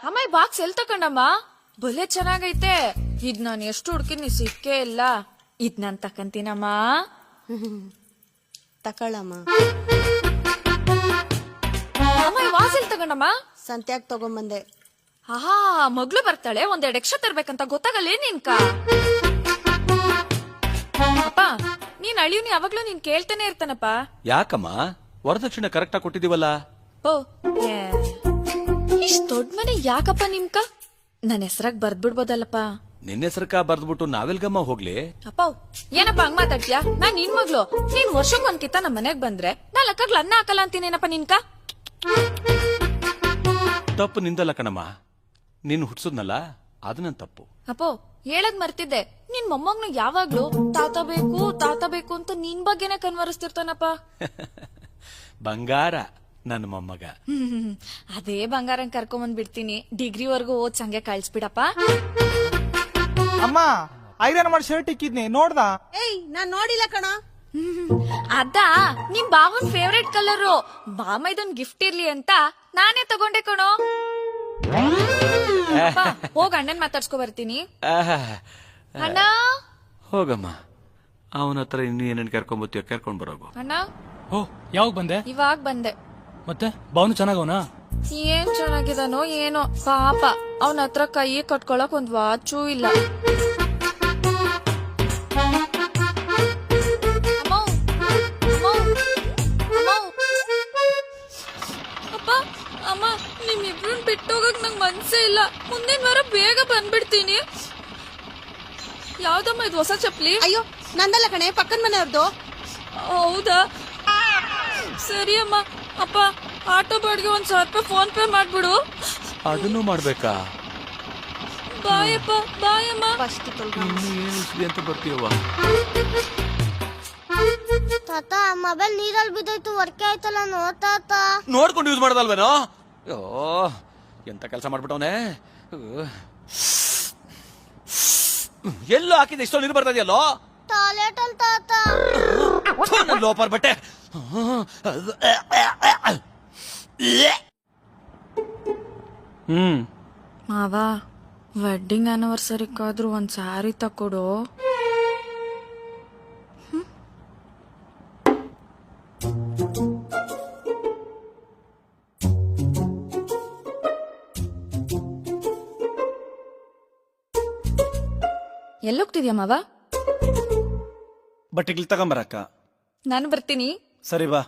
ಅಮ್ಮ ಈ box L ತಕೊಂಡಮ್ಮ? ಬಲೆ ಚೆನ್ನಾಗೈತೆ. ಇದ್ ನಾನು ಎಷ್ಟು ಹುಡ್ಕಿದ್ನಿ ಸಿಕ್ಕೇ ಇಲ್ಲ. ಇದ್ ನಾನ್ ತಕಂತೀನಮ್ಮ. ತಕೊಳ್ಳಮ್ಮ. ಅಮ್ಮ ಈ ವಾಸ್ ಎಲ್ ತಗೊಂಡಮ್ಮ? ಸಂತ್ಯಾಗ ತಗೊಂಬಂದೆ. ಆಹಾ, ಮಗ್ಳು ಬರ್ತಾಳೆ, ಒಂದೆರಡು ಎಕ್ಸ್ಟ್ರಾ ತರ್ಬೇಕಂತ ಗೊತ್ತಾಗಲ್ಲ ನಿನ್ಕ. ಅಪ್ಪ, ನೀನ್ ಅಳಿವ್ನಿ ಯಾವಾಗ್ಲೂ ನೀನ್ ಕೇಳ್ತಾನೆ ಇರ್ತಾನಪ್ಪ. ಯಾಕಮ್ಮ ವರದಕ್ಷಿಣೆ ಕರೆಕ್ಟ್ ಆಗಿ ಕೊಟ್ಟಿದೀವಲ್ಲ? ಓ, ಇಷ್ಟ್ ದೊಡ್ಡ ಮನೆ ಯಾಕಪ್ಪ ನಿಮ್ಕ? ನನ್ ಹೆಸರಾಗ್ ಬರ್ದ್ಬಿಡ್ಬೋದಲ್ಲಪ್ಪ. ನಿನ್ನ ಹೆಸರಕ್ಕ ಬರ್ದ್ಬಿಟ್ಟು ನಾವೆಲ್ಗಮ್ಮ ಹೋಗ್ಲಿ? ಅಪ್ಪ, ಏನಪ್ಪ ಹಂಗ್ ಮಾತಾಡ್ತೀಯಾ? ನಾನ್ ನಿನ್ ಮಗ್ಳು. ನೀನ್ ವರ್ಷಕ್ ಒಂದ್ಕಿತ ನಮ್ ಮನೆಗ್ ಬಂದ್ರೆ ನಾನ್ ಲೆಕ್ಕಗ್ಲ ಅನ್ನ ಹಾಕಲ್ಲ ಅಂತೀನೇನಪ್ಪ ನಿನ್ಕ? ತಪ್ಪು ನಿಂದಲ್ಲ ಕಣಮ್ಮ, ನೀನ್ ಹುಟ್ಸದ್ನಲ್ಲ ಅದು ನನ್ ತಪ್ಪು. ಅಪ್ಪೋ, ಹೇಳದ್ ಮರ್ತಿದ್ದೆ. ನಿನ್ ಮೊಮ್ಮಗ್ನು ಯಾವಾಗ್ಲೂ ತಾತ ಬೇಕು ಅಂತ ನಿನ್ ಬಗ್ಗೆನೆ ಕನ್ವರಿಸ್ತಿರ್ತಾನಪ್ಪ. ಬಂಗಾರ ನನ್ನ ಮೊಮ್ಮಗ. ಅದೇ ಬಂಗಾರನ್ ಕರ್ಕೊಂಬಂದ್ ಬಿಡ್ತೀನಿ. ಡಿಗ್ರಿವರೆಗೂ ಓದ್ ಸಂಗೆ ಕಳ್ಸ್ಬಿಡಪ್ಪ. ಅಮ್ಮ, ಐರನ್ ಮಾಡಿ ಶರ್ಟ್ ಇಕ್ಕಿದ್ನಿ ನೋಡ್ದ? ಏಯ್, ನಾನ್ ನೋಡಿಲ್ಲ ಕಣ. ಅದ ನಿಮ್ ಬಾವನ್ ಫೇವ್ರೇಟ್ ಕಲರು. ಬಾಮ ಇದೊಂದ್ ಗಿಫ್ಟ್ ಇರ್ಲಿ ಅಂತ ನಾನೇ ತಗೊಂಡೆ ಕಣೋ. ಹೋಗ ಅಣ್ಣನ್ ಮಾತಾಡ್ಸ್ಕೊ ಬರ್ತೀನಿ. ಅಣ್ಣ, ಹೋಗಮ್ಮ, ಅವನ ಹತ್ರ ಇನ್ನು ಏನೇನ್ ಕರ್ಕೊಂಬತ್ತೀಯ ಕರ್ಕೊಂಡ್ ಬರೋಗು. ಅಣ್ಣ, ಓ, ಯಾವಾಗ ಬಂದೆ? ಇವಾಗ ಬಂದೆ. ಮತ್ತೆ ಬಾವನು ಚೆನ್ನಾಗವನಾ? ಏನ್ ಚೆನ್ನಾಗಿದಾನೋ ಏನೋ ಪಾಪ. ಅವನ ಹತ್ರ ಕೈ ಕಟ್ಕೊಳಕ್ ಒಂದ್ ವಾಚೂ ಇಲ್ಲ. ಅಪ್ಪ, ಅಮ್ಮ, ನಿಮ್ಮಿಬ್ರನ್ ಬಿಟ್ಟೋಗಕ್ ನಂಗ್ ಮನ್ಸೇ ಇಲ್ಲ. ಮುಂದಿನ ವಾರ ಬೇಗ ಬಂದ್ಬಿಡ್ತೀನಿ. ಯಾವ್ದಮ್ಮ ಇದು ಹೊಸ ಚಪ್ಲಿ? ಅಯ್ಯೋ, ನಂದಲ್ಲ ಕಣೆ, ಪಕ್ಕದ ಮನೆಯವ್ರದ್ದು. ಹೌದಾ? ಸರಿ ಅಮ್ಮ. ಅಪ್ಪ, ಆಟೋ ಬಾಡ್ಗೆ 1,000 ರೂಪಾಯಿ ಫೋನ್ ಪೇ ಮಾಡ್ಬಿಡು. ಅದನ್ನು ಮಾಡ್ಬೇಕಾ? ಬಾಯಪ್ಪ, ಬಾಯಮ್ಮ. ಫಸ್ಟ್ ಇನ್ನು ಏನು ಅಂತ ಬರ್ತೀಯವ್ವ? ತಾತ, ಮೊಬೈಲ್ ನೀರಲ್ಲಿ ಬಿದ್ದೋಯ್ತು, ವರ್ಕೆ ಆಯ್ತಲ್ಲ ನೋತಾತ. ನೋಡ್ಕೊಂಡು ಯೂಸ್ ಮಾಡೋದಲ್ವೇನೋ? ಅಯ್ಯೋ, ಎಂತ ಕೆಲಸ ಮಾಡ್ಬಿಟ್ಟವನೆ. ಎಲ್ಲೋ ಹಾಕಿದ ಇಷ್ಟೋ ನೀರು ಬರ್ತಾ ಇದೆಯಲ್ಲೋ? ಟಾಯ್ಲೆಟ್ ಅಲ್ಲಿ ತಾತ. ಲೋಪರ್ ಬಟ್ಟೆ. ಮಾವ, ವೆಡ್ಡಿಂಗ್ ಆನಿವರ್ಸರಿಗಾದ್ರೂ ಒಂದ್ ಸ್ಯಾರಿ ತಕೊಡು. ಎಲ್ಲೋಗ್ತಿದ್ಯಾ ಮಾವ? ಬಟ್ಟೆಗಳು ತಗೊಂಬರಕ್ಕ. ನಾನು ಬರ್ತೀನಿ. ಸರಿ ಬಾ.